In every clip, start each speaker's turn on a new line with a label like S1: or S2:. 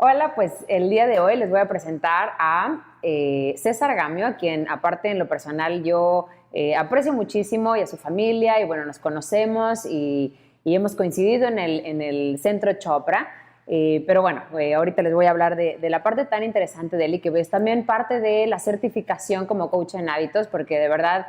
S1: Hola, pues el día de hoy les voy a presentar a César Gamio, a quien aparte en lo personal yo aprecio muchísimo y a su familia y bueno, nos conocemos y hemos coincidido en el centro Chopra. Pero bueno, ahorita les voy a hablar de la parte tan interesante de él y que es también parte de la certificación como coach en hábitos, porque de verdad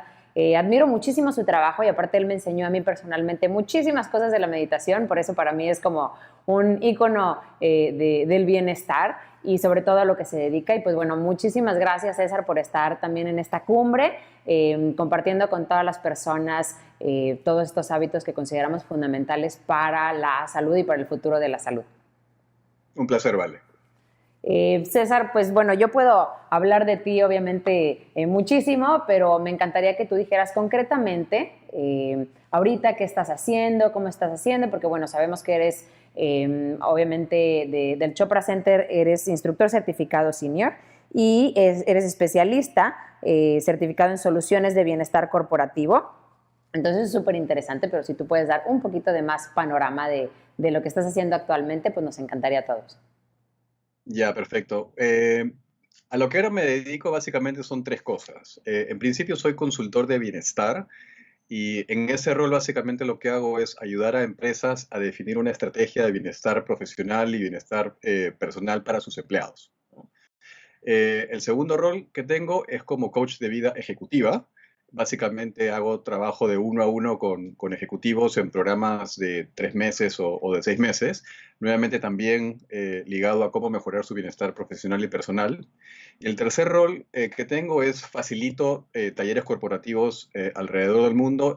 S1: admiro muchísimo su trabajo y aparte él me enseñó a mí personalmente muchísimas cosas de la meditación, por eso para mí es como un ícono del bienestar y sobre todo a lo que se dedica. Y pues bueno, muchísimas gracias César por estar también en esta cumbre, compartiendo con todas las personas todos estos hábitos que consideramos fundamentales para la salud y para el futuro de la salud.
S2: Un placer, vale.
S1: César, pues bueno, yo puedo hablar de ti obviamente muchísimo, pero me encantaría que tú dijeras concretamente ahorita qué estás haciendo, cómo estás haciendo, porque bueno, sabemos que eres obviamente del Chopra Center, eres instructor certificado senior y eres especialista certificado en soluciones de bienestar corporativo. Entonces es súper interesante, pero si tú puedes dar un poquito de más panorama de lo que estás haciendo actualmente, pues nos encantaría a todos.
S2: Ya, perfecto. A lo que ahora me dedico básicamente son tres cosas. En principio soy consultor de bienestar y en ese rol básicamente lo que hago es ayudar a empresas a definir una estrategia de bienestar profesional y bienestar personal para sus empleados, ¿no? El segundo rol que tengo es como coach de vida ejecutiva. Básicamente hago trabajo de uno a uno con ejecutivos en programas de 3 meses o de 6 meses. Nuevamente también ligado a cómo mejorar su bienestar profesional y personal. Y el tercer rol que tengo es facilito talleres corporativos alrededor del mundo,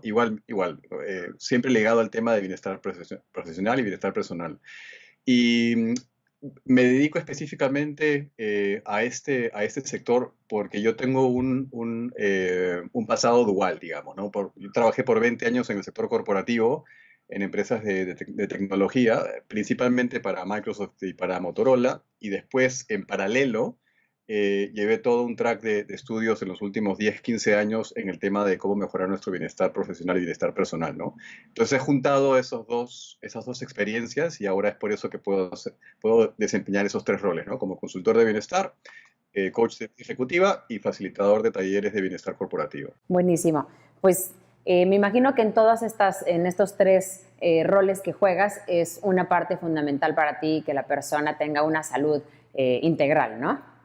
S2: siempre ligado al tema de bienestar profesional y bienestar personal. Y me dedico específicamente a este sector porque yo tengo un pasado dual, digamos, ¿no? Yo trabajé por 20 años en el sector corporativo, en empresas de tecnología, principalmente para Microsoft y para Motorola, y después, en paralelo, llevé todo un track de estudios en los últimos 10, 15 años en el tema de cómo mejorar nuestro bienestar profesional y bienestar personal, ¿no? Entonces he juntado esas dos experiencias y ahora es por eso que puedo desempeñar esos tres roles, ¿no? Como consultor de bienestar, coach ejecutiva y facilitador de talleres de bienestar corporativo.
S1: Buenísimo. Pues me imagino que en estos tres roles que juegas es una parte fundamental para ti que la persona tenga una salud integral, ¿no?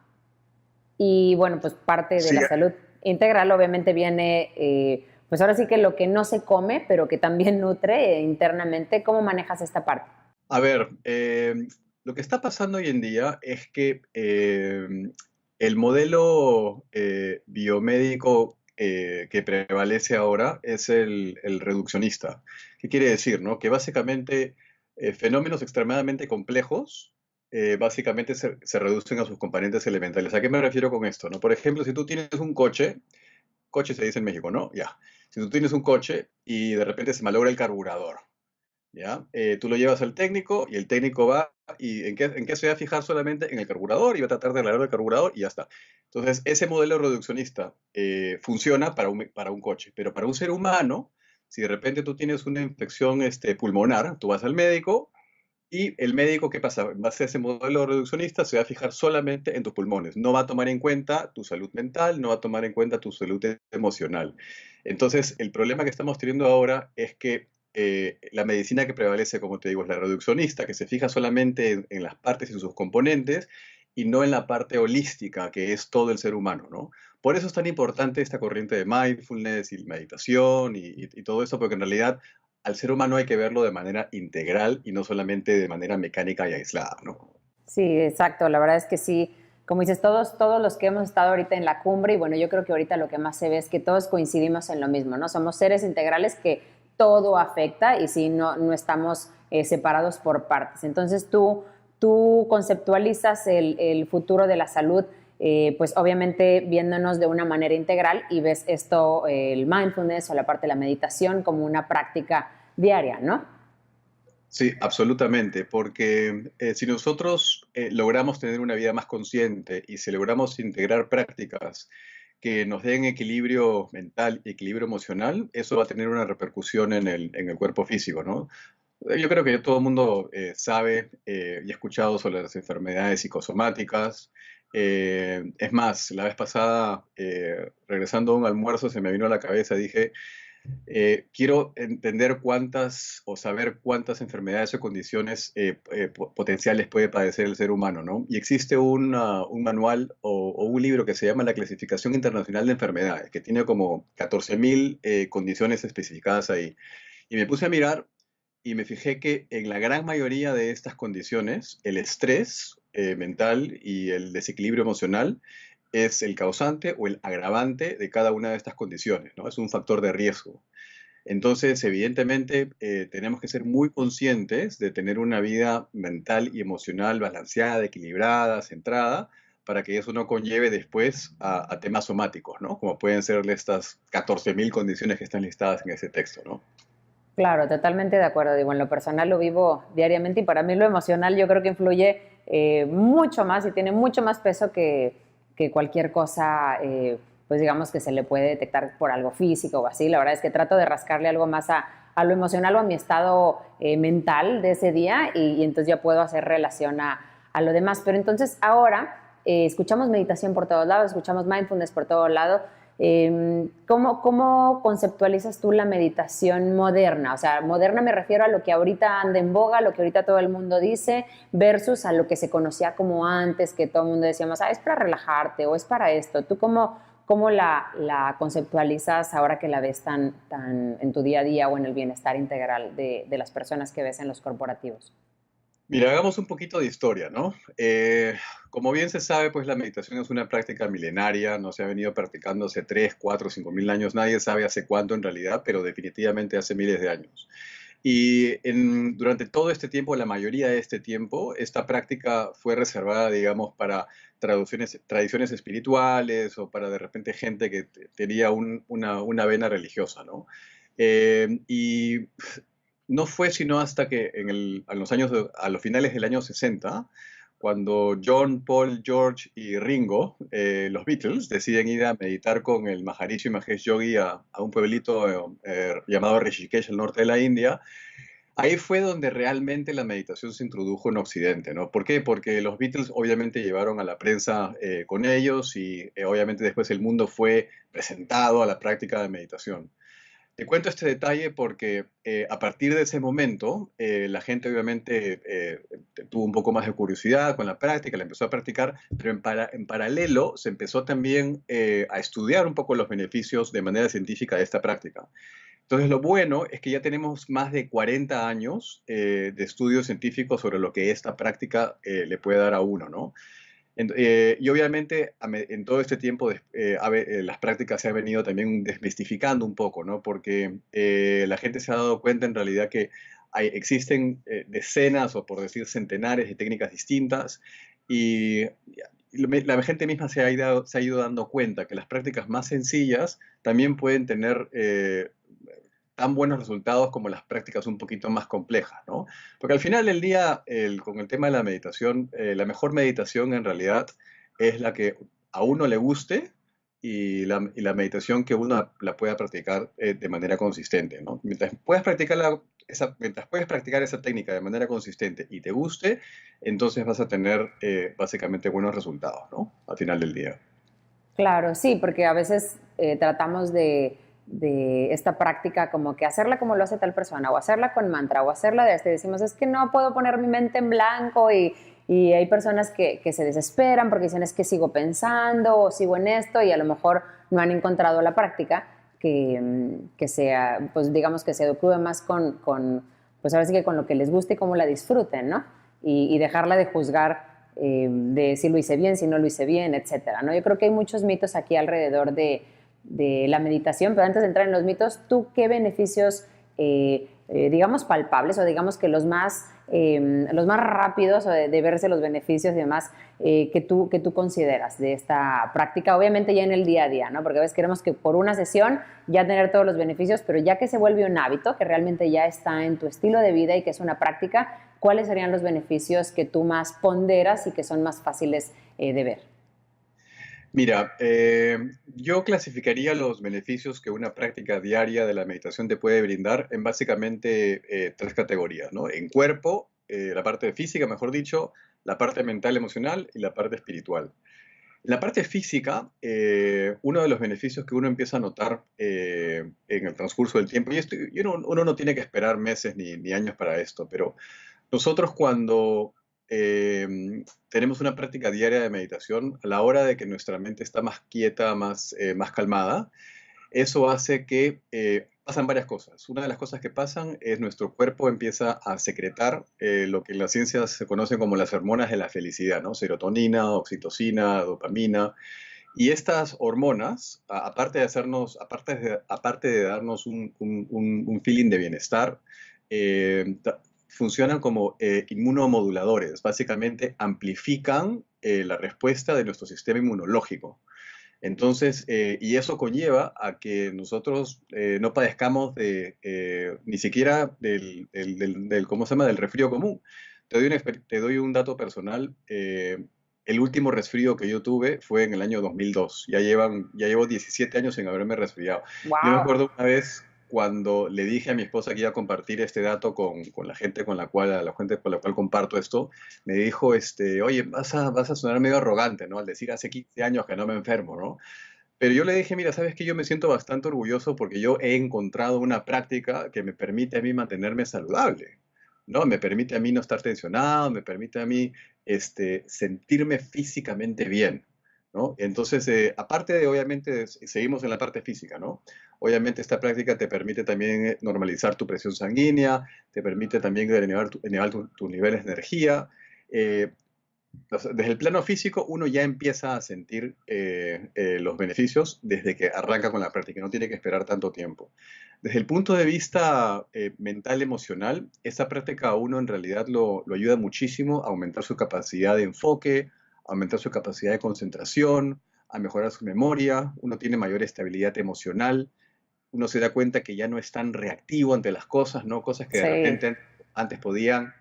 S1: Y bueno, pues parte de
S2: Sí,
S1: la salud integral obviamente viene, pues ahora sí que lo que no se come, pero que también nutre internamente. ¿Cómo manejas esta parte?
S2: a ver, lo que está pasando hoy en día es que el modelo biomédico que prevalece ahora es el reduccionista. ¿Qué quiere decir, no? Que básicamente fenómenos extremadamente complejos básicamente se reducen a sus componentes elementales. ¿A qué me refiero con esto, no? Por ejemplo, si tú tienes un coche se dice en México, ¿no? Ya. Si tú tienes un coche y de repente se malogra el carburador, ¿ya? Tú lo llevas al técnico y el técnico va y ¿en qué se va a fijar? Solamente en el carburador y va a tratar de arreglar el carburador y ya está. Entonces, ese modelo reduccionista funciona para un coche, pero para un ser humano, si de repente tú tienes una infección pulmonar, tú vas al médico y el médico, ¿qué pasa? En base a ese modelo reduccionista, se va a fijar solamente en tus pulmones. No va a tomar en cuenta tu salud mental, no va a tomar en cuenta tu salud emocional. Entonces, el problema que estamos teniendo ahora es que la medicina que prevalece, como te digo, es la reduccionista, que se fija solamente en las partes y en sus componentes y no en la parte holística, que es todo el ser humano, ¿no? Por eso es tan importante esta corriente de mindfulness y meditación y todo eso, porque en realidad al ser humano hay que verlo de manera integral y no solamente de manera mecánica y aislada, ¿no?
S1: Sí, exacto. La verdad es que sí, como dices, todos los que hemos estado ahorita en la cumbre, y bueno, yo creo que ahorita lo que más se ve es que todos coincidimos en lo mismo, ¿no? Somos seres integrales que todo afecta y sí, no estamos separados por partes. Entonces tú conceptualizas el futuro de la salud, pues obviamente viéndonos de una manera integral y ves esto, el mindfulness o la parte de la meditación como una práctica diaria, ¿no?
S2: Sí, absolutamente, porque si nosotros logramos tener una vida más consciente y si logramos integrar prácticas que nos den equilibrio mental y equilibrio emocional, eso va a tener una repercusión en el cuerpo físico, ¿no? Yo creo que todo el mundo sabe y ha escuchado sobre las enfermedades psicosomáticas. Es más, la vez pasada, regresando a un almuerzo, se me vino a la cabeza, dije, quiero entender cuántas o saber cuántas enfermedades o condiciones potenciales puede padecer el ser humano, ¿no? Y existe un manual o un libro que se llama La Clasificación Internacional de Enfermedades, que tiene como 14.000 condiciones especificadas ahí. Y me puse a mirar y me fijé que en la gran mayoría de estas condiciones, el estrés mental y el desequilibrio emocional es el causante o el agravante de cada una de estas condiciones, ¿no? Es un factor de riesgo. Entonces, evidentemente, tenemos que ser muy conscientes de tener una vida mental y emocional balanceada, equilibrada, centrada, para que eso no conlleve después a temas somáticos, ¿no? Como pueden ser estas 14.000 condiciones que están listadas en ese texto, ¿no?
S1: Claro, totalmente de acuerdo. Digo, en lo personal lo vivo diariamente y para mí lo emocional yo creo que influye mucho más y tiene mucho más peso que cualquier cosa, pues digamos que se le puede detectar por algo físico o así. La verdad es que trato de rascarle algo más a lo emocional o a mi estado mental de ese día y entonces ya puedo hacer relación a lo demás. Pero entonces ahora escuchamos meditación por todos lados, escuchamos mindfulness por todos lados. ¿Cómo conceptualizas tú la meditación moderna? O sea, moderna me refiero a lo que ahorita anda en boga, lo que ahorita todo el mundo dice, versus a lo que se conocía como antes, que todo el mundo decíamos, es para relajarte o es para esto. ¿Tú cómo la conceptualizas ahora que la ves tan en tu día a día o en el bienestar integral de las personas que ves en los corporativos?
S2: Mira, hagamos un poquito de historia, ¿no? Como bien se sabe, pues la meditación es una práctica milenaria, no se ha venido practicando hace 3, 4, 5.000 años, nadie sabe hace cuánto en realidad, pero definitivamente hace miles de años. Y durante todo este tiempo, la mayoría de este tiempo, esta práctica fue reservada, digamos, para tradiciones espirituales o para de repente gente que tenía una vena religiosa, ¿no? Y no fue sino hasta que a los finales del año 60, cuando John, Paul, George y Ringo, los Beatles, deciden ir a meditar con el Maharishi Mahesh Yogi a un pueblito llamado Rishikesh, al norte de la India. Ahí fue donde realmente la meditación se introdujo en Occidente, ¿no? ¿Por qué? Porque los Beatles obviamente llevaron a la prensa con ellos y obviamente después el mundo fue presentado a la práctica de meditación. Te cuento este detalle porque a partir de ese momento la gente obviamente tuvo un poco más de curiosidad con la práctica, la empezó a practicar, pero en paralelo se empezó también a estudiar un poco los beneficios de manera científica de esta práctica. Entonces, lo bueno es que ya tenemos más de 40 años de estudios científicos sobre lo que esta práctica le puede dar a uno, ¿no? Y obviamente en todo este tiempo las prácticas se han venido también desmistificando un poco, ¿no? Porque la gente se ha dado cuenta en realidad que existen decenas o por decir centenares de técnicas distintas y la gente misma se ha ido dando cuenta que las prácticas más sencillas también pueden tener tan buenos resultados como las prácticas un poquito más complejas, ¿no? Porque al final del día, con el tema de la meditación, la mejor meditación en realidad es la que a uno le guste y la meditación que uno la pueda practicar de manera consistente, ¿no? Mientras puedes practicar esa técnica de manera consistente y te guste, entonces vas a tener básicamente buenos resultados, ¿no? Al final del día.
S1: Claro, sí, porque a veces tratamos de esta práctica como que hacerla como lo hace tal persona, o hacerla con mantra, o hacerla de este. Decimos, es que no puedo poner mi mente en blanco y hay personas que se desesperan porque dicen, es que sigo pensando o sigo en esto y a lo mejor no han encontrado la práctica que sea, pues digamos que se adecue más pues ahora sí que con lo que les guste y cómo la disfruten, ¿no? Y dejarla de juzgar de si lo hice bien, si no lo hice bien, etcétera, ¿no? Yo creo que hay muchos mitos aquí alrededor de la meditación, pero antes de entrar en los mitos, ¿tú qué beneficios, digamos, palpables o digamos que los más rápidos o de verse los beneficios y demás que tú consideras de esta práctica? Obviamente ya en el día a día, ¿no? Porque a veces queremos que por una sesión ya tener todos los beneficios, pero ya que se vuelve un hábito, que realmente ya está en tu estilo de vida y que es una práctica, ¿cuáles serían los beneficios que tú más ponderas y que son más fáciles de ver?
S2: Mira, yo clasificaría los beneficios que una práctica diaria de la meditación te puede brindar en básicamente tres categorías, ¿no? En cuerpo, la parte física, mejor dicho, la parte mental, emocional y la parte espiritual. En la parte física, uno de los beneficios que uno empieza a notar en el transcurso del tiempo, y uno no tiene que esperar meses ni años para esto, pero nosotros cuando tenemos una práctica diaria de meditación, a la hora de que nuestra mente está más quieta, más calmada, eso hace que pasan varias cosas. Una de las cosas que pasan es nuestro cuerpo empieza a secretar lo que en la ciencia se conoce como las hormonas de la felicidad, ¿no? Serotonina, oxitocina, dopamina. Y estas hormonas, aparte de hacernos, aparte de darnos un feeling de bienestar, funcionan como inmunomoduladores. Básicamente amplifican la respuesta de nuestro sistema inmunológico. Entonces, y eso conlleva a que nosotros no padezcamos ni siquiera ¿cómo se llama? Del resfrío común. Te doy un dato personal. El último resfrío que yo tuve fue en el año 2002. Ya llevo 17 años sin haberme resfriado. Yo me
S1: Wow.
S2: acuerdo una vez cuando le dije a mi esposa que iba a compartir este dato con la gente a la gente con la cual comparto esto, me dijo, oye, vas a sonar medio arrogante, ¿no? Al decir hace 15 años que no me enfermo, ¿no? Pero yo le dije, mira, sabes que yo me siento bastante orgulloso porque yo he encontrado una práctica que me permite a mí mantenerme saludable, ¿no? Me permite a mí no estar tensionado, me permite a mí sentirme físicamente bien, ¿no? Entonces, aparte de, obviamente, seguimos en la parte física, ¿no? Obviamente esta práctica te permite también normalizar tu presión sanguínea, te permite también elevar tus niveles de energía. eh, Desde el plano físico, uno ya empieza a sentir los beneficios desde que arranca con la práctica, no tiene que esperar tanto tiempo. Desde el punto de vista mental, emocional, esta práctica a uno en realidad lo ayuda muchísimo a aumentar su capacidad de enfoque, a aumentar su capacidad de concentración, a mejorar su memoria, uno tiene mayor estabilidad emocional, uno se da cuenta que ya no es tan reactivo ante las cosas, ¿no? Cosas que de
S1: Sí.
S2: repente antes podían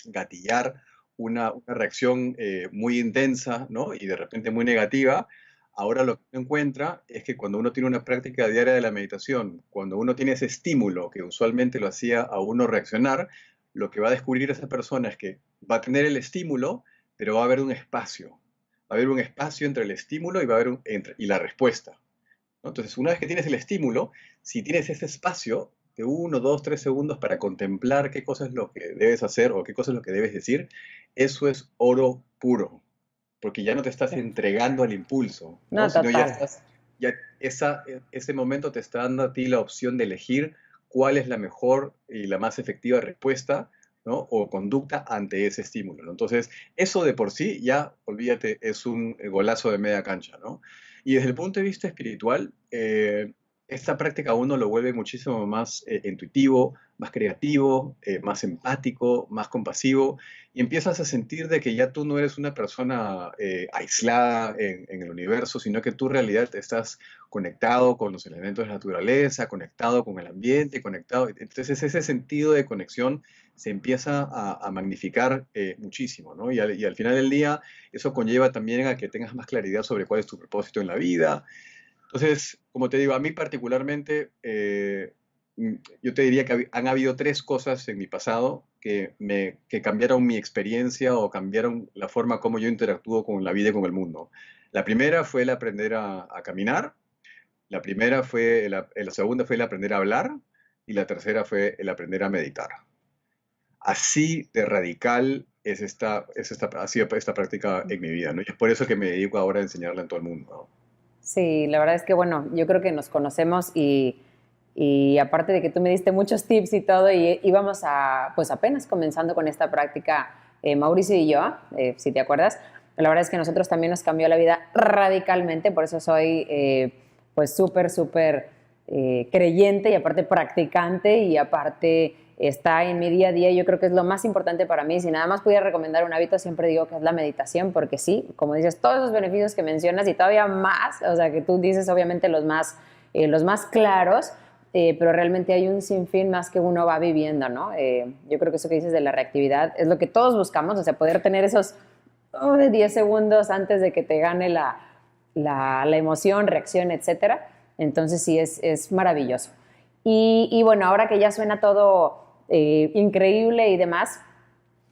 S2: gatillar una reacción muy intensa, ¿no? Y de repente muy negativa. Ahora lo que uno encuentra es que cuando uno tiene una práctica diaria de la meditación, cuando uno tiene ese estímulo que usualmente lo hacía a uno reaccionar, lo que va a descubrir esa persona es que va a tener el estímulo, pero va a haber un espacio. Va a haber un espacio entre el estímulo y, y la respuesta, ¿no? Entonces, una vez que tienes el estímulo, si tienes ese espacio de 1, 2, 3 segundos para contemplar qué cosa es lo que debes hacer o qué cosa es lo que debes decir, eso es oro puro, porque ya no te estás entregando al impulso, ¿no?
S1: No,
S2: Sino ya
S1: total.
S2: estás, ya ese momento te está dando a ti la opción de elegir cuál es la mejor y la más efectiva respuesta, ¿no? O conducta ante ese estímulo, ¿no? Entonces, eso de por sí ya, olvídate, es un golazo de media cancha, ¿no? Y desde el punto de vista espiritual, esta práctica a uno lo vuelve muchísimo más intuitivo, más creativo, más empático, más compasivo, y empiezas a sentir de que ya tú no eres una persona aislada en el universo, sino que tú en realidad estás conectado con los elementos de la naturaleza, conectado con el ambiente, conectado. Entonces ese sentido de conexión se empieza a magnificar muchísimo, ¿no? Y al final del día eso conlleva también a que tengas más claridad sobre cuál es tu propósito en la vida. Entonces, como te digo, a mí particularmente, yo te diría que han habido tres cosas en mi pasado que cambiaron mi experiencia o cambiaron la forma como yo interactúo con la vida y con el mundo. La primera fue el aprender a caminar, la segunda fue el aprender a hablar y la tercera fue el aprender a meditar. Así de radical ha sido esta práctica en mi vida, ¿no? Y es por eso que me dedico ahora a enseñarla en todo el mundo, ¿no?
S1: Sí, la verdad es que bueno, yo creo que nos conocemos y aparte de que tú me diste muchos tips y todo, y íbamos a, pues apenas comenzando con esta práctica, Mauricio y yo, si te acuerdas, la verdad es que nosotros también nos cambió la vida radicalmente, por eso soy pues súper creyente y aparte practicante y aparte está en mi día a día. Yo creo que es lo más importante para mí. Si nada más pudiera recomendar un hábito, siempre digo que es la meditación, porque sí, como dices, todos esos beneficios que mencionas y todavía más, o sea, que tú dices obviamente los más claros, pero realmente hay un sinfín más que uno va viviendo, ¿no? Yo creo que eso que dices de la reactividad es lo que todos buscamos, o sea, poder tener esos 10 segundos antes de que te gane la emoción, reacción, etcétera. Entonces sí, es maravilloso. Y bueno, ahora que ya suena todo increíble y demás,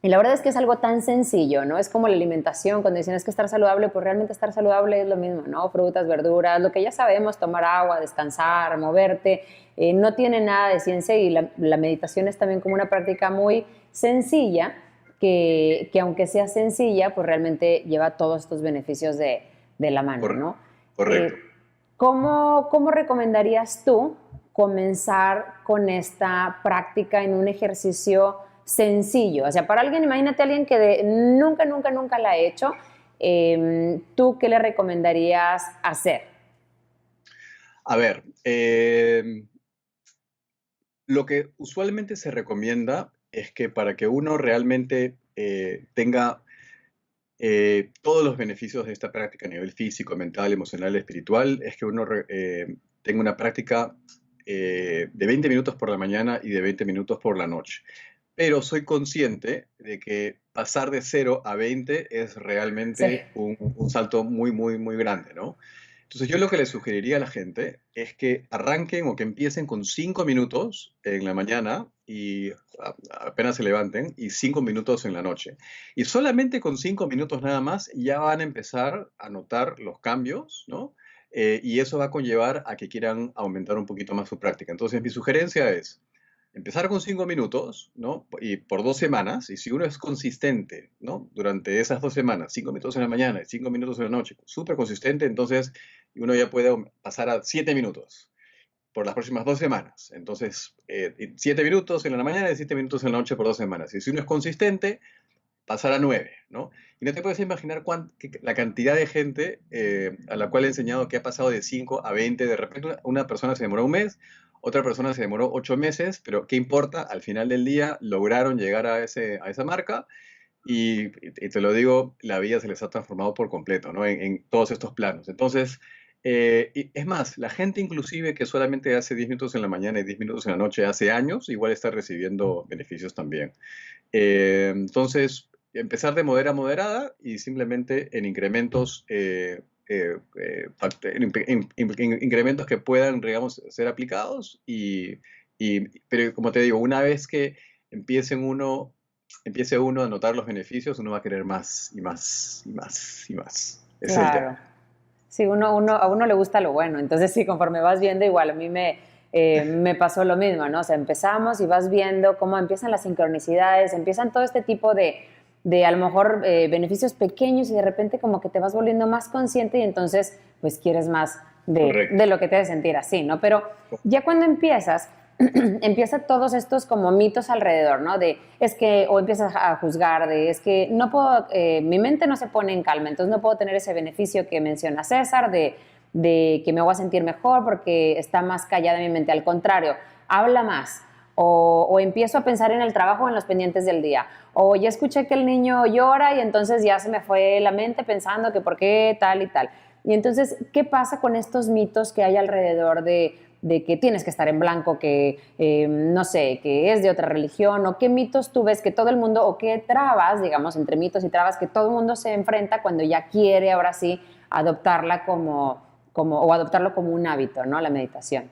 S1: y la verdad es que es algo tan sencillo, ¿no? Es como la alimentación, cuando dicen es que estar saludable, pues realmente estar saludable es lo mismo, ¿no? Frutas, verduras, lo que ya sabemos, tomar agua, descansar, moverte, no tiene nada de ciencia y la meditación es también como una práctica muy sencilla, que aunque sea sencilla, pues realmente lleva todos estos beneficios de la mano,
S2: Cor-
S1: ¿no?
S2: correcto.
S1: ¿Cómo recomendarías tú comenzar con esta práctica en un ejercicio sencillo? O sea, para alguien, imagínate a alguien que nunca la ha hecho, ¿tú qué le recomendarías hacer?
S2: A ver, lo que usualmente se recomienda es que para que uno realmente tenga todos los beneficios de esta práctica a nivel físico, mental, emocional, espiritual, es que uno tenga una práctica de 20 minutos por la mañana y de 20 minutos por la noche. Pero soy consciente de que pasar de 0 a 20 es
S1: Sí,
S2: realmente un salto muy, muy, muy grande, ¿no? Entonces yo lo que le sugeriría a la gente es que arranquen o que empiecen con 5 minutos en la mañana y apenas se levanten y 5 minutos en la noche. Y solamente con 5 minutos nada más ya van a empezar a notar los cambios, ¿no? Y eso va a conllevar a que quieran aumentar un poquito más su práctica. Entonces mi sugerencia es empezar con 5 minutos, ¿no? Y por 2 semanas, y si uno es consistente, ¿no? Durante esas 2 semanas, 5 minutos en la mañana y 5 minutos en la noche, súper consistente, entonces uno ya puede pasar a 7 minutos por las próximas 2 semanas. Entonces, 7 minutos en la mañana y 7 minutos en la noche por 2 semanas. Y si uno es consistente, pasar a 9, ¿no? Y no te puedes imaginar la cantidad de gente a la cual he enseñado que ha pasado de 5 a 20. De repente una persona se demoró un mes, otra persona se demoró 8 meses, pero ¿qué importa? Al final del día lograron llegar a esa marca y te lo digo, la vida se les ha transformado por completo, ¿no? En todos estos planos. Entonces, y es más, la gente inclusive que solamente hace 10 minutos en la mañana y 10 minutos en la noche hace años, igual está recibiendo beneficios también. Entonces, empezar de modera a moderada y simplemente en incrementos, incrementos que puedan, digamos, ser aplicados. Pero como te digo, una vez que empiece uno a notar los beneficios, uno va a querer más y más y más y más. Ese es el
S1: claro.
S2: tema.
S1: Sí, a uno le gusta lo bueno, entonces sí, conforme vas viendo, igual a mí me pasó lo mismo, ¿no? O sea, empezamos y vas viendo cómo empiezan las sincronicidades, empiezan todo este tipo de a lo mejor beneficios pequeños y de repente como que te vas volviendo más consciente y entonces pues quieres más de
S2: Correcto.
S1: lo que te hace sentir así, ¿no? Pero ya cuando empiezas, empieza todos estos como mitos alrededor, ¿no? De es que, o empiezas a juzgar, de es que no puedo, mi mente no se pone en calma, entonces no puedo tener ese beneficio que menciona César, de que me voy a sentir mejor porque está más callada mi mente. Al contrario, habla más. O empiezo a pensar en el trabajo o en los pendientes del día. O ya escuché que el niño llora y entonces ya se me fue la mente pensando que por qué tal y tal. Y entonces, ¿qué pasa con estos mitos que hay alrededor de que tienes que estar en blanco, que no sé, que es de otra religión, o qué mitos tú ves que todo el mundo, o qué trabas, digamos, entre mitos y trabas que todo el mundo se enfrenta cuando ya quiere ahora sí adoptarla o adoptarlo como un hábito, ¿no? La meditación.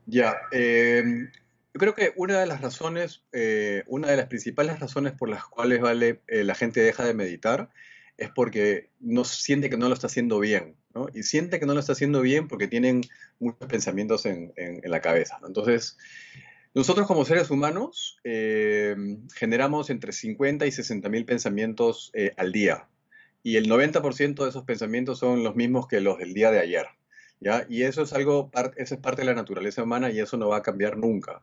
S2: Ya, yo creo que una de las razones, una de las principales razones por las cuales la gente deja de meditar es porque no siente que no lo está haciendo bien, ¿no? Y siente que no lo está haciendo bien porque tienen muchos pensamientos en la cabeza, ¿no? Entonces, nosotros como seres humanos generamos entre 50 y 60 mil pensamientos al día. Y el 90% de esos pensamientos son los mismos que los del día de ayer. ¿Ya? Y eso es eso es parte de la naturaleza humana y eso no va a cambiar nunca.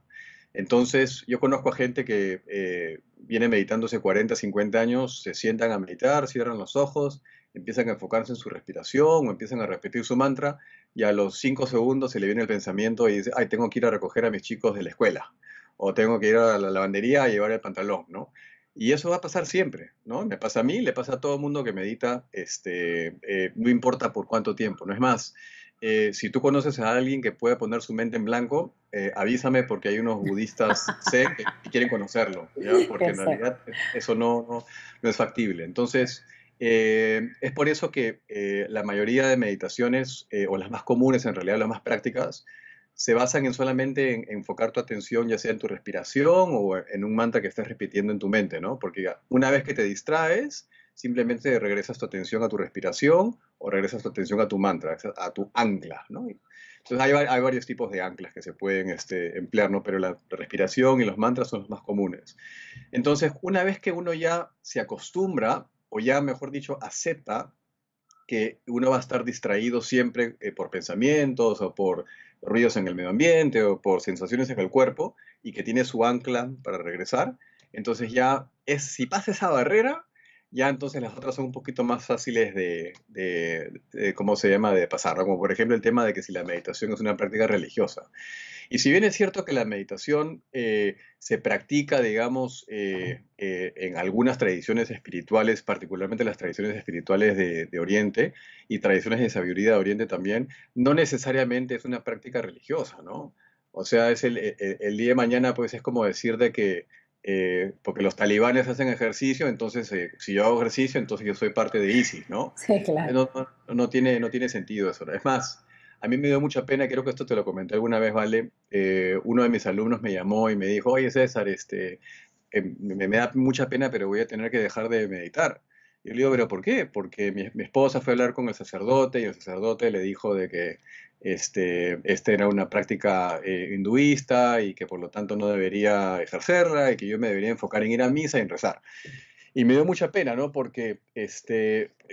S2: Entonces, yo conozco a gente que viene meditando hace 40, 50 años, se sientan a meditar, cierran los ojos, empiezan a enfocarse en su respiración o empiezan a repetir su mantra y a los 5 segundos se le viene el pensamiento y dice, ay, tengo que ir a recoger a mis chicos de la escuela o tengo que ir a la lavandería a llevar el pantalón, ¿no? Y eso va a pasar siempre, ¿no? Me pasa a mí, le pasa a todo el mundo que medita, no importa por cuánto tiempo, no es más. Si tú conoces a alguien que puede poner su mente en blanco, avísame porque hay unos budistas zen que quieren conocerlo, ¿ya? Porque
S1: Ya
S2: en
S1: sé.
S2: realidad eso no es factible. Entonces, Es por eso que la mayoría de meditaciones, o las más comunes en realidad, las más prácticas, se basan en solamente en enfocar tu atención ya sea en tu respiración o en un mantra que estés repitiendo en tu mente, ¿no? Porque una vez que te distraes, simplemente regresas tu atención a tu respiración o regresas tu atención a tu mantra, a tu ancla, ¿no? Entonces hay varios tipos de anclas que se pueden emplear, ¿no? Pero la respiración y los mantras son los más comunes. Entonces, una vez que uno ya se acostumbra, o ya, mejor dicho, acepta que uno va a estar distraído siempre por pensamientos o por ruidos en el medio ambiente o por sensaciones en el cuerpo y que tiene su ancla para regresar, entonces ya si pasa esa barrera, ya entonces las otras son un poquito más fáciles ¿cómo se llama?, de pasar, ¿no? Como por ejemplo el tema de que si la meditación es una práctica religiosa. Y si bien es cierto que la meditación se practica, digamos, en algunas tradiciones espirituales, particularmente las tradiciones espirituales de Oriente y tradiciones de sabiduría de Oriente también, no necesariamente es una práctica religiosa, ¿no? O sea, el día de mañana, pues es como decir de que, porque los talibanes hacen ejercicio, entonces si yo hago ejercicio, entonces yo soy parte de ISIS, ¿no?
S1: Sí, claro.
S2: No tiene sentido eso, ¿no? Es más, a mí me dio mucha pena, creo que esto te lo comenté alguna vez, ¿vale? Uno de mis alumnos me llamó y me dijo, oye César, me da mucha pena, pero voy a tener que dejar de meditar. Y yo le digo, ¿pero por qué? Porque mi esposa fue a hablar con el sacerdote y el sacerdote le dijo de que era una práctica hinduista y que por lo tanto no debería ejercerla y que yo me debería enfocar en ir a misa y en rezar. Y me dio mucha pena, ¿no? Porque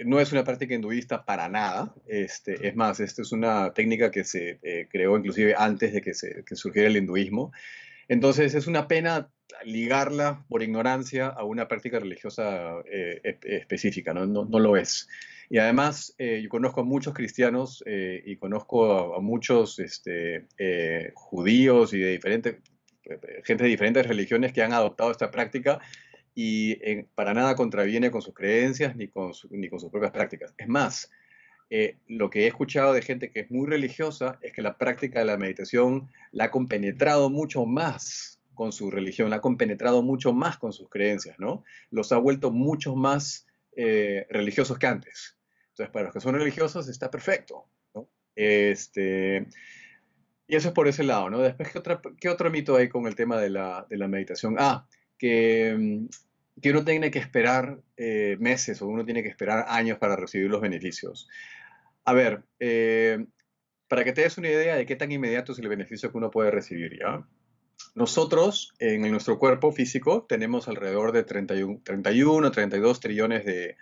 S2: no es una práctica hinduista para nada. Es más, esta es una técnica que se creó inclusive antes de que surgiera el hinduismo. Entonces es una pena ligarla por ignorancia a una práctica religiosa específica, ¿no? No lo es. Y además, yo conozco a muchos cristianos y conozco a muchos judíos y gente de diferentes religiones que han adoptado esta práctica y para nada contraviene con sus creencias ni con sus propias prácticas. Es más, lo que he escuchado de gente que es muy religiosa es que la práctica de la meditación la ha compenetrado mucho más con su religión, la ha compenetrado mucho más con sus creencias, ¿no? Los ha vuelto mucho más religiosos que antes. Entonces, para los que son religiosos está perfecto, ¿no? Y eso es por ese lado, ¿no? Después, ¿qué otro mito hay con el tema de la meditación? Que uno tiene que esperar meses o uno tiene que esperar años para recibir los beneficios. A ver, para que te des una idea de qué tan inmediato es el beneficio que uno puede recibir, ¿ya? Nosotros, en nuestro cuerpo físico, tenemos alrededor de 31, 32 trillones de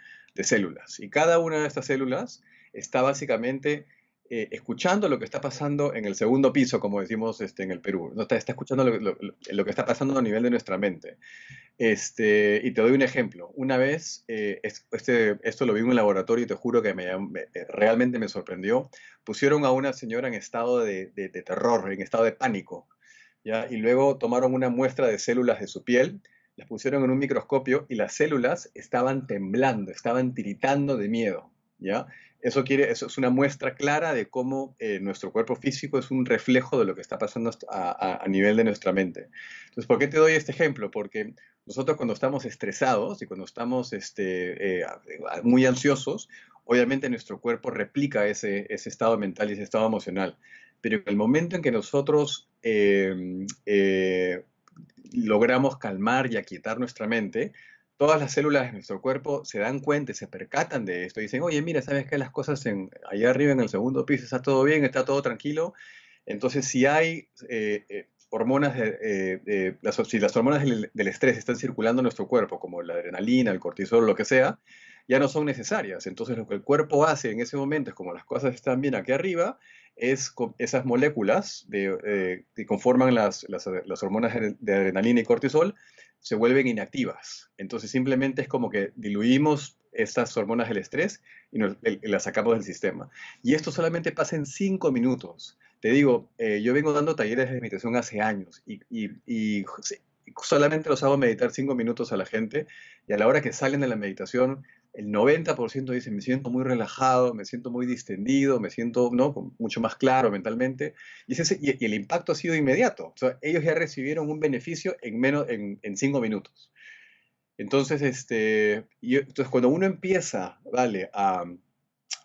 S2: células. Y cada una de estas células está básicamente escuchando lo que está pasando en el segundo piso, como decimos en el Perú. ¿No? Está escuchando lo que está pasando a nivel de nuestra mente. Y te doy un ejemplo. Una vez, esto lo vi en un laboratorio y te juro que realmente me sorprendió. Pusieron a una señora en estado de terror, en estado de pánico, ¿ya? Y luego tomaron una muestra de células de su piel, las pusieron en un microscopio y las células estaban temblando, estaban tiritando de miedo, ¿ya? Eso es una muestra clara de cómo nuestro cuerpo físico es un reflejo de lo que está pasando a nivel de nuestra mente. Entonces, ¿por qué te doy este ejemplo? Porque nosotros cuando estamos estresados y cuando estamos muy ansiosos, obviamente nuestro cuerpo replica ese estado mental y ese estado emocional. Pero en el momento en que nosotros logramos calmar y aquietar nuestra mente, todas las células de nuestro cuerpo se dan cuenta y se percatan de esto y dicen, oye, mira, ¿sabes qué? Las cosas allá arriba en el segundo piso está todo bien, está todo tranquilo. Entonces, si hay hormonas, si las hormonas del estrés están circulando en nuestro cuerpo, como la adrenalina, el cortisol, lo que sea, ya no son necesarias. Entonces, lo que el cuerpo hace en ese momento es, como las cosas están bien aquí arriba, es con esas moléculas que conforman las hormonas de adrenalina y cortisol, se vuelven inactivas. Entonces, simplemente es como que diluimos estas hormonas del estrés y las sacamos del sistema. Y esto solamente pasa en 5 minutos. Te digo, yo vengo dando talleres de meditación hace años y solamente los hago meditar 5 minutos a la gente, y a la hora que salen de la meditación, el 90% dice, me siento muy relajado, me siento muy distendido, me siento, ¿no?, mucho más claro mentalmente. Y el impacto ha sido inmediato. O sea, ellos ya recibieron un beneficio en 5 minutos. Entonces, entonces cuando uno empieza, ¿vale? A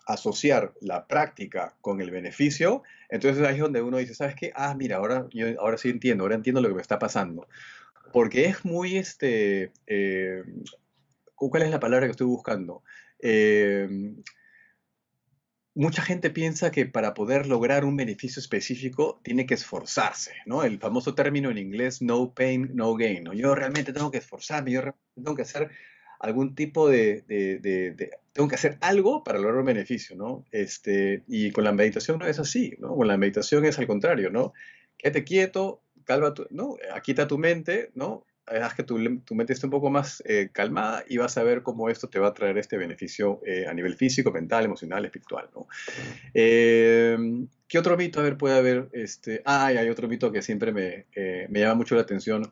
S2: asociar la práctica con el beneficio, entonces ahí es donde uno dice, ¿sabes qué? Ah, mira, ahora sí entiendo, ahora entiendo lo que me está pasando. Porque es muy, ¿cuál es la palabra que estoy buscando? Eh, Mucha gente piensa que para poder lograr un beneficio específico tiene que esforzarse, ¿no? El famoso término en inglés no pain, no gain, ¿no? Yo realmente tengo que esforzarme, yo realmente tengo que hacer algún tipo tengo que hacer algo para lograr un beneficio, ¿no? Y con la meditación no es así, ¿no? Con la meditación es al contrario, ¿no? Quédate quieto, calma ¿no? Aquita tu mente, ¿no? Haz que tu mente esté un poco más calmada y vas a ver cómo esto te va a traer este beneficio a nivel físico, mental, emocional, espiritual, ¿no? Eh, ¿Qué otro mito? A ver, puede haber, hay otro mito que siempre me llama mucho la atención.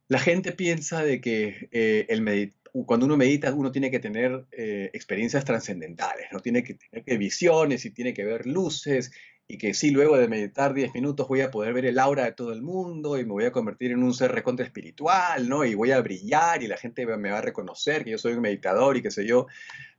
S2: La gente piensa de que cuando uno medita, uno tiene que tener experiencias trascendentales, ¿no? Tiene que tener visiones y tiene que ver luces y que sí, luego de meditar 10 minutos voy a poder ver el aura de todo el mundo y me voy a convertir en un ser recontra espiritual, ¿no? Y voy a brillar y la gente me va a reconocer que yo soy un meditador y qué sé yo.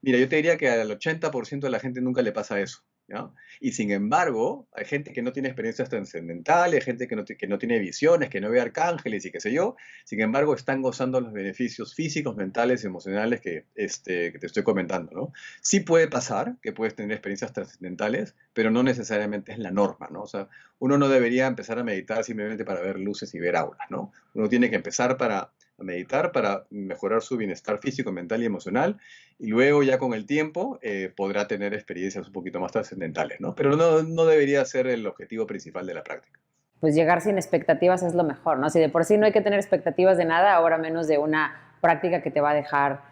S2: Mira, yo te diría que al 80% de la gente nunca le pasa eso, ¿no? Y sin embargo, hay gente que no tiene experiencias trascendentales, hay gente que no tiene visiones, que no ve arcángeles y qué sé yo, sin embargo están gozando los beneficios físicos, mentales y emocionales que te estoy comentando, ¿no? Sí puede pasar que puedes tener experiencias trascendentales, pero no necesariamente es la norma, ¿no? O sea, uno no debería empezar a meditar simplemente para ver luces y ver auras, ¿no? Uno tiene que empezar a meditar para mejorar su bienestar físico, mental y emocional, y luego ya con el tiempo podrá tener experiencias un poquito más trascendentales, ¿no? Pero no debería ser el objetivo principal de la práctica.
S1: Pues llegar sin expectativas es lo mejor, ¿no? Si de por sí no hay que tener expectativas de nada, ahora menos de una práctica que te va a dejar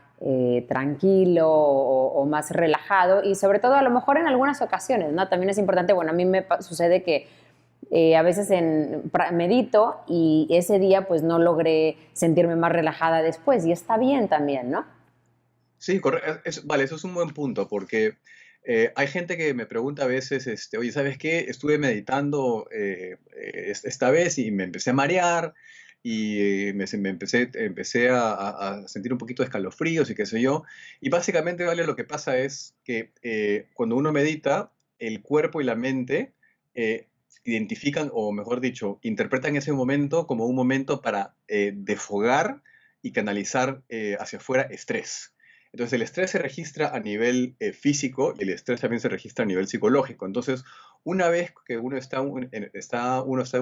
S1: tranquilo o más relajado y sobre todo a lo mejor en algunas ocasiones, ¿no? También es importante, bueno, a mí me sucede que a veces medito y ese día pues no logré sentirme más relajada después y está bien también, ¿no?
S2: Sí, correcto. Vale, eso es un buen punto, porque hay gente que me pregunta a veces, oye, ¿sabes qué? Estuve meditando esta vez y me empecé a marear y empecé a sentir un poquito de escalofríos y qué sé yo. Y básicamente, vale, lo que pasa es que cuando uno medita, el cuerpo y la mente eh, identifican, o mejor dicho, interpretan ese momento como un momento para desfogar y canalizar hacia afuera estrés. Entonces, el estrés se registra a nivel físico y el estrés también se registra a nivel psicológico. Entonces, una vez que uno está en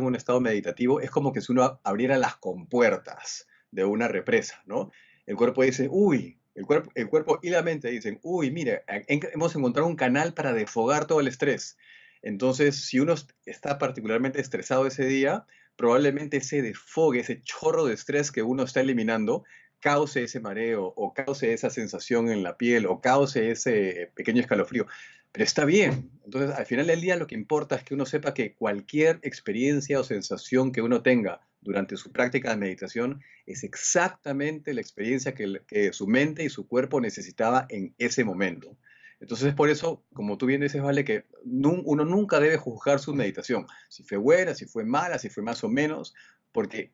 S2: un estado meditativo, es como que si uno abriera las compuertas de una represa, ¿no? El cuerpo dice, uy, el cuerpo y la mente dicen, uy, mire, hemos encontrado un canal para desfogar todo el estrés. Entonces, si uno está particularmente estresado ese día, probablemente ese desfogue, ese chorro de estrés que uno está eliminando, cause ese mareo o cause esa sensación en la piel o cause ese pequeño escalofrío. Pero está bien. Entonces, al final del día lo que importa es que uno sepa que cualquier experiencia o sensación que uno tenga durante su práctica de meditación es exactamente la experiencia que su mente y su cuerpo necesitaba en ese momento. Entonces, es por eso, como tú bien dices, Vale, que uno nunca debe juzgar su meditación. Si fue buena, si fue mala, si fue más o menos, porque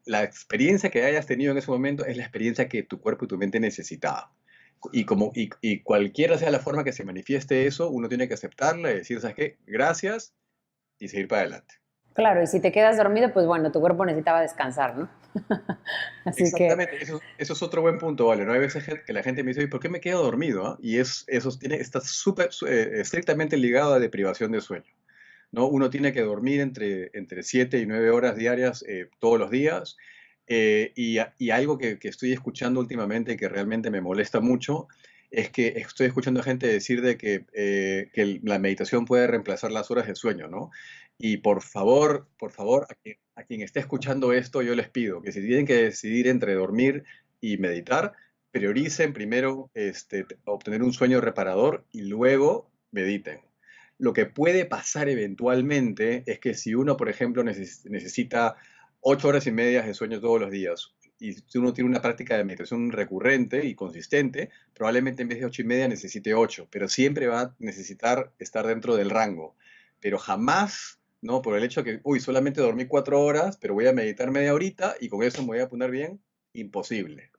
S2: la experiencia que hayas tenido en ese momento es la experiencia que tu cuerpo y tu mente necesitaba. Y cualquiera sea la forma que se manifieste eso, uno tiene que aceptarla y decir, ¿sabes qué? Gracias y seguir para adelante.
S1: Claro, y si te quedas dormido, pues bueno, tu cuerpo necesitaba descansar, ¿no? Así que
S2: Exactamente, eso es otro buen punto, ¿vale? No hay veces que la gente me dice, "Oye, ¿por qué me quedo dormido? ¿Ah?". Y está súper estrictamente ligado a deprivación de sueño, ¿no? Uno tiene que dormir entre 7 y 9 horas diarias todos los días. Y algo que estoy escuchando últimamente y que realmente me molesta mucho es que estoy escuchando a gente decir de que la meditación puede reemplazar las horas de sueño, ¿no? Y por favor, a quien esté escuchando esto, yo les pido que si tienen que decidir entre dormir y meditar, prioricen primero obtener un sueño reparador y luego mediten. Lo que puede pasar eventualmente es que si uno, por ejemplo, necesita 8 horas y media de sueño todos los días, y si uno tiene una práctica de meditación recurrente y consistente, probablemente en vez de 8 y media necesite 8, pero siempre va a necesitar estar dentro del rango. Pero jamás, ¿no? Por el hecho que, uy, solamente dormí 4 horas, pero voy a meditar media horita y con eso me voy a poner bien, imposible.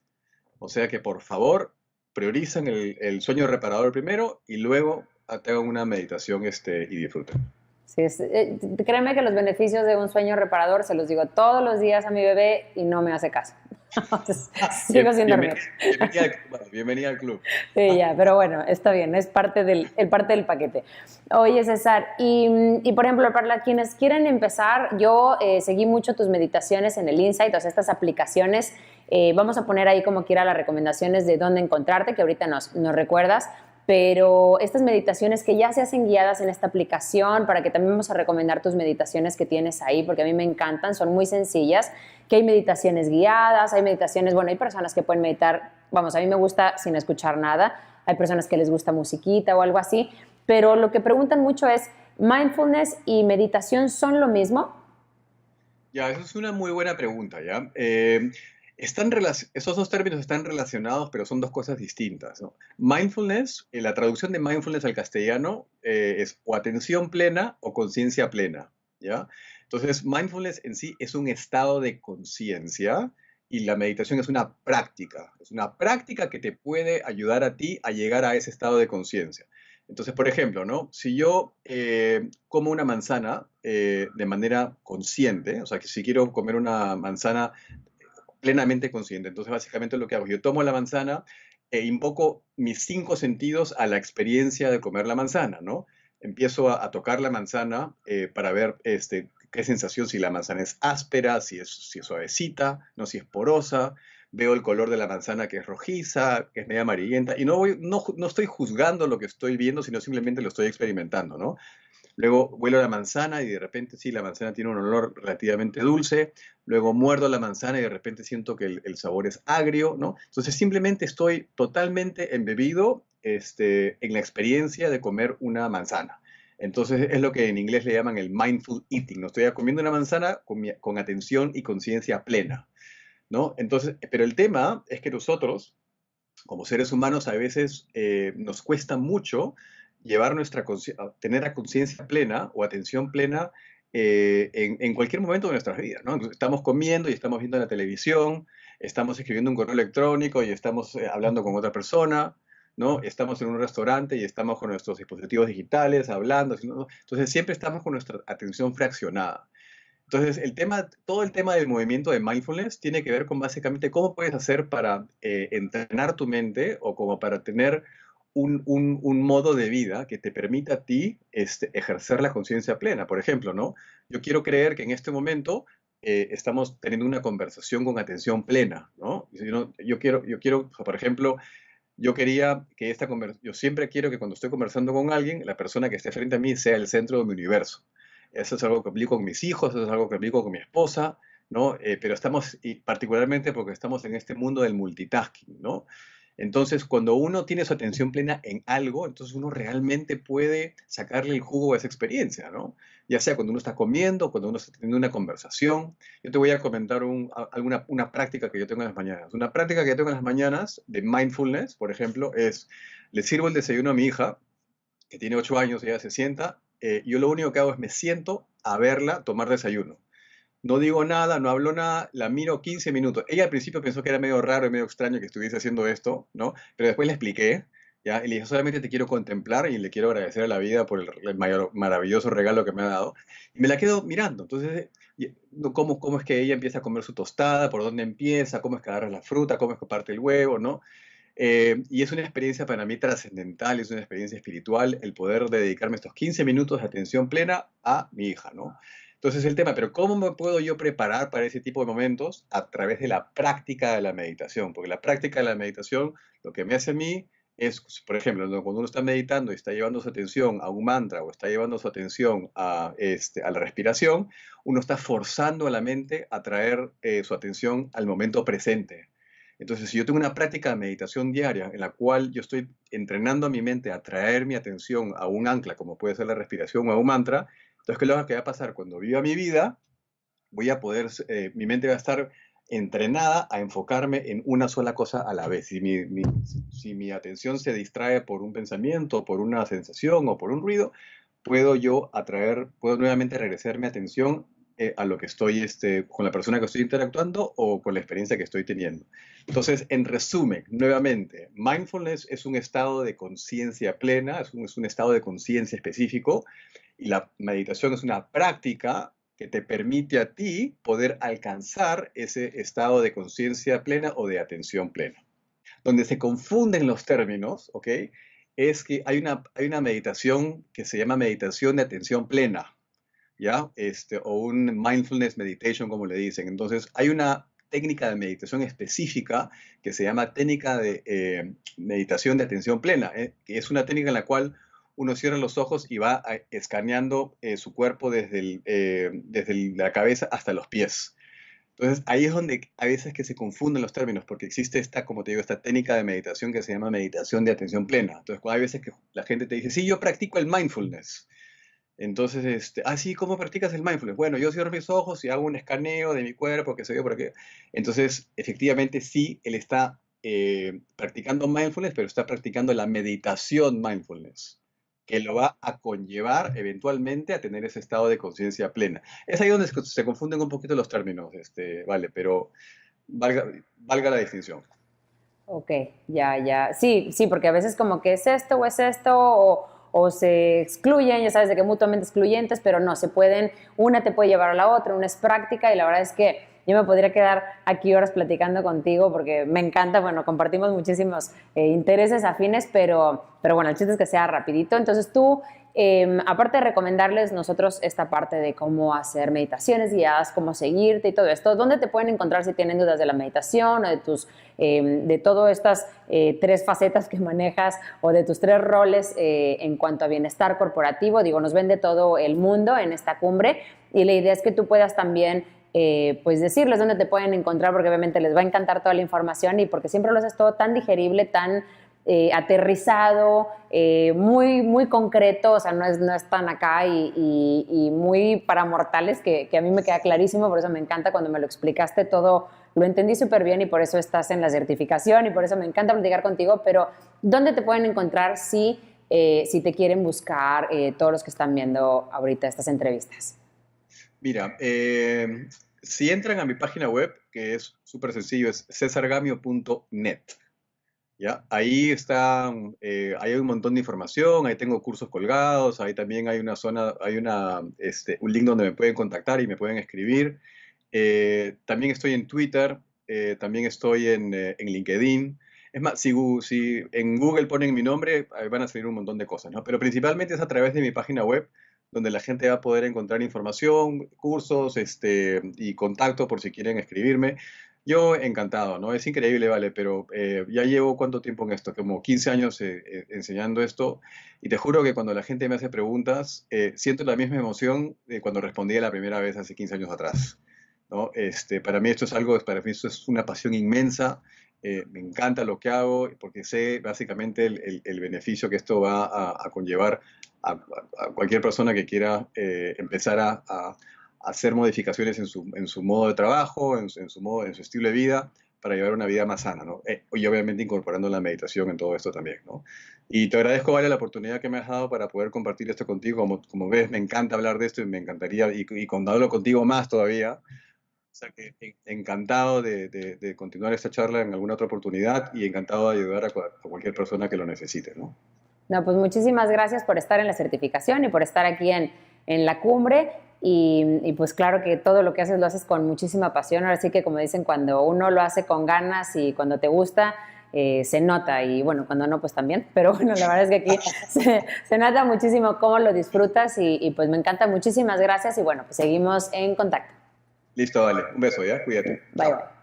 S2: O sea que por favor priorizan el sueño reparador primero y luego hagan una meditación y disfruten.
S1: Sí, créeme que los beneficios de un sueño reparador se los digo todos los días a mi bebé y no me hace caso. Entonces, sigo sin dormir.
S2: Bienvenida al club. Bienvenida al club.
S1: Sí, ya, pero bueno, está bien, es parte del paquete. Oye, César, y por ejemplo, para quienes quieren empezar, yo seguí mucho tus meditaciones en el Insight, o sea, estas aplicaciones. Vamos a poner ahí como quiera las recomendaciones de dónde encontrarte, que ahorita nos recuerdas, pero estas meditaciones que ya se hacen guiadas en esta aplicación, para que también vamos a recomendar tus meditaciones que tienes ahí, porque a mí me encantan, son muy sencillas, que hay meditaciones guiadas, hay meditaciones, bueno, hay personas que pueden meditar, vamos, a mí me gusta sin escuchar nada, hay personas que les gusta musiquita o algo así, pero lo que preguntan mucho es, ¿mindfulness y meditación son lo mismo?
S2: Ya, eso es una muy buena pregunta, ¿ya? Esos dos términos están relacionados, pero son dos cosas distintas, ¿no? Mindfulness, la traducción de mindfulness al castellano es o atención plena o conciencia plena, ¿ya? Entonces, mindfulness en sí es un estado de conciencia y la meditación es una práctica. Es una práctica que te puede ayudar a ti a llegar a ese estado de conciencia. Entonces, por ejemplo, ¿no? Si yo como una manzana de manera consciente, o sea, que si quiero comer una manzana plenamente consciente, entonces básicamente lo que hago, yo tomo la manzana e invoco mis cinco sentidos a la experiencia de comer la manzana, ¿no? Empiezo a tocar la manzana para ver qué sensación, si la manzana es áspera, si es suavecita, no si es porosa, veo el color de la manzana que es rojiza, que es media amarillenta, y no estoy juzgando lo que estoy viendo, sino simplemente lo estoy experimentando, ¿no? Luego huelo la manzana y de repente sí, la manzana tiene un olor relativamente dulce. Luego muerdo la manzana y de repente siento que el sabor es agrio, ¿no? Entonces simplemente estoy totalmente embebido en la experiencia de comer una manzana. Entonces es lo que en inglés le llaman el mindful eating, ¿no? Estoy comiendo una manzana con atención y conciencia plena, ¿no? Entonces, pero el tema es que nosotros, como seres humanos, a veces nos cuesta mucho llevar tener a conciencia plena o atención plena en cualquier momento de nuestras vidas, ¿no? Entonces, estamos comiendo y estamos viendo la televisión, estamos escribiendo un correo electrónico y estamos hablando con otra persona, ¿no? Estamos en un restaurante y estamos con nuestros dispositivos digitales hablando, ¿no? Entonces siempre estamos con nuestra atención fraccionada. Entonces, todo el tema del movimiento de mindfulness tiene que ver con básicamente cómo puedes hacer para entrenar tu mente o como para tener un modo de vida que te permita a ti ejercer la conciencia plena. Por ejemplo, ¿no? Yo quiero creer que en este momento estamos teniendo una conversación con atención plena, ¿no? Yo quiero, o sea, por ejemplo, yo siempre quiero que cuando estoy conversando con alguien, la persona que esté frente a mí sea el centro de mi universo. Eso es algo que aplico con mis hijos, eso es algo que aplico con mi esposa, ¿no? Pero y particularmente porque estamos en este mundo del multitasking, ¿no? Entonces, cuando uno tiene su atención plena en algo, entonces uno realmente puede sacarle el jugo a esa experiencia, ¿no? Ya sea cuando uno está comiendo, cuando uno está teniendo una conversación. Yo te voy a comentar una práctica que yo tengo en las mañanas. Una práctica que yo tengo en las mañanas de mindfulness, por ejemplo, le sirvo el desayuno a mi hija, que tiene 8 años, ella se sienta, yo lo único que hago es me siento a verla tomar desayuno. No digo nada, no hablo nada, la miro 15 minutos. Ella al principio pensó que era medio raro y medio extraño que estuviese haciendo esto, ¿no? Pero después le expliqué, ¿ya? Y le dije, solamente te quiero contemplar y le quiero agradecer a la vida por el maravilloso regalo que me ha dado. Y me la quedo mirando. Entonces, no, cómo es que ella empieza a comer su tostada, por dónde empieza, cómo es que agarra la fruta, cómo es que parte el huevo, ¿no? Y es una experiencia para mí trascendental, es una experiencia espiritual el poder dedicarme estos 15 minutos de atención plena a mi hija, ¿no? Entonces el tema, pero ¿cómo me puedo yo preparar para ese tipo de momentos? A través de la práctica de la meditación, porque la práctica de la meditación lo que me hace a mí es, por ejemplo, ¿no? Cuando uno está meditando y está llevando su atención a un mantra o está llevando su atención a la respiración, uno está forzando a la mente a traer su atención al momento presente. Entonces, si yo tengo una práctica de meditación diaria en la cual yo estoy entrenando a mi mente a traer mi atención a un ancla, como puede ser la respiración o a un mantra, entonces, ¿qué es lo que va a pasar? Cuando viva mi vida, mi mente va a estar entrenada a enfocarme en una sola cosa a la vez. Si mi atención se distrae por un pensamiento, por una sensación o por un ruido, puedo nuevamente regresar mi atención a lo que estoy, con la persona que estoy interactuando o con la experiencia que estoy teniendo. Entonces, en resumen, nuevamente, mindfulness es un estado de conciencia plena, es un estado de conciencia específico, y la meditación es una práctica que te permite a ti poder alcanzar ese estado de conciencia plena o de atención plena. Donde se confunden los términos, ¿ok? Es que hay una meditación que se llama meditación de atención plena, ¿ya? O un mindfulness meditation, como le dicen. Entonces, hay una técnica de meditación específica que se llama técnica de meditación de atención plena, que es una técnica en la cual uno cierra los ojos y va escaneando su cuerpo desde la cabeza hasta los pies. Entonces, ahí es donde a veces que se confunden los términos, porque existe esta, como te digo, esta técnica de meditación que se llama meditación de atención plena. Entonces, hay veces que la gente te dice, sí, yo practico el mindfulness. Entonces, sí, ¿cómo practicas el mindfulness? Bueno, yo cierro mis ojos y hago un escaneo de mi cuerpo, que se ve por aquí. Entonces, efectivamente, sí, él está practicando mindfulness, pero está practicando la meditación mindfulness, que lo va a conllevar eventualmente a tener ese estado de conciencia plena. Es ahí donde se confunden un poquito los términos, vale, pero valga, valga la distinción.
S1: Ok, ya, ya. Sí, sí, porque a veces como que es esto, o se excluyen, ya sabes, de que mutuamente excluyentes, pero no, se pueden, una te puede llevar a la otra, una es práctica y la verdad es que yo me podría quedar aquí horas platicando contigo porque me encanta, bueno, compartimos muchísimos intereses afines, pero bueno, el chiste es que sea rapidito. Entonces tú, aparte de recomendarles nosotros esta parte de cómo hacer meditaciones guiadas, cómo seguirte y todo esto, ¿dónde te pueden encontrar si tienen dudas de la meditación o de de todas estas tres facetas que manejas o de tus tres roles en cuanto a bienestar corporativo? Digo, nos vende todo el mundo en esta cumbre y la idea es que tú puedas también pues decirles dónde te pueden encontrar, porque obviamente les va a encantar toda la información y porque siempre lo haces todo tan digerible, tan aterrizado, muy, muy concreto, o sea, no es tan acá y muy para mortales que a mí me queda clarísimo, por eso me encanta cuando me lo explicaste todo, lo entendí súper bien y por eso estás en la certificación y por eso me encanta platicar contigo, pero ¿dónde te pueden encontrar si te quieren buscar todos los que están viendo ahorita estas entrevistas?
S2: Mira, si entran a mi página web, que es súper sencillo, es cesargamio.net. ¿Ya? Ahí está, ahí hay un montón de información, ahí tengo cursos colgados, ahí también hay una zona, un link donde me pueden contactar y me pueden escribir. También estoy en Twitter, también estoy en LinkedIn. Es más, si en Google ponen mi nombre, ahí van a salir un montón de cosas, ¿no? Pero principalmente es a través de mi página web, donde la gente va a poder encontrar información, cursos, y contacto por si quieren escribirme. Yo encantado, ¿no? Es increíble, vale, pero ya llevo cuánto tiempo en esto, como 15 años enseñando esto, y te juro que cuando la gente me hace preguntas, siento la misma emoción de cuando respondí la primera vez hace 15 años atrás, ¿no? Para mí esto es algo, para mí esto es una pasión inmensa, me encanta lo que hago, porque sé básicamente el beneficio que esto va a conllevar a cualquier persona que quiera empezar a hacer modificaciones en su modo de trabajo, en su estilo de vida, para llevar una vida más sana, ¿no? Y obviamente incorporando la meditación en todo esto también, ¿no? Y te agradezco, Vale, la oportunidad que me has dado para poder compartir esto contigo. Como ves, me encanta hablar de esto y me encantaría, y cuando hablo contigo más todavía, o sea que encantado de continuar esta charla en alguna otra oportunidad y encantado de ayudar a cualquier persona que lo necesite, ¿no?
S1: No, pues muchísimas gracias por estar en la certificación y por estar aquí en la cumbre. Y pues claro que todo lo que haces lo haces con muchísima pasión. Ahora sí que como dicen, cuando uno lo hace con ganas y cuando te gusta, se nota. Y bueno, cuando no, pues también. Pero bueno, la verdad es que aquí se nota muchísimo cómo lo disfrutas y pues me encanta. Muchísimas gracias y bueno, pues seguimos en contacto.
S2: Listo, vale. Un beso, ¿ya? Cuídate.
S1: Bye,
S2: Chao.
S1: bye.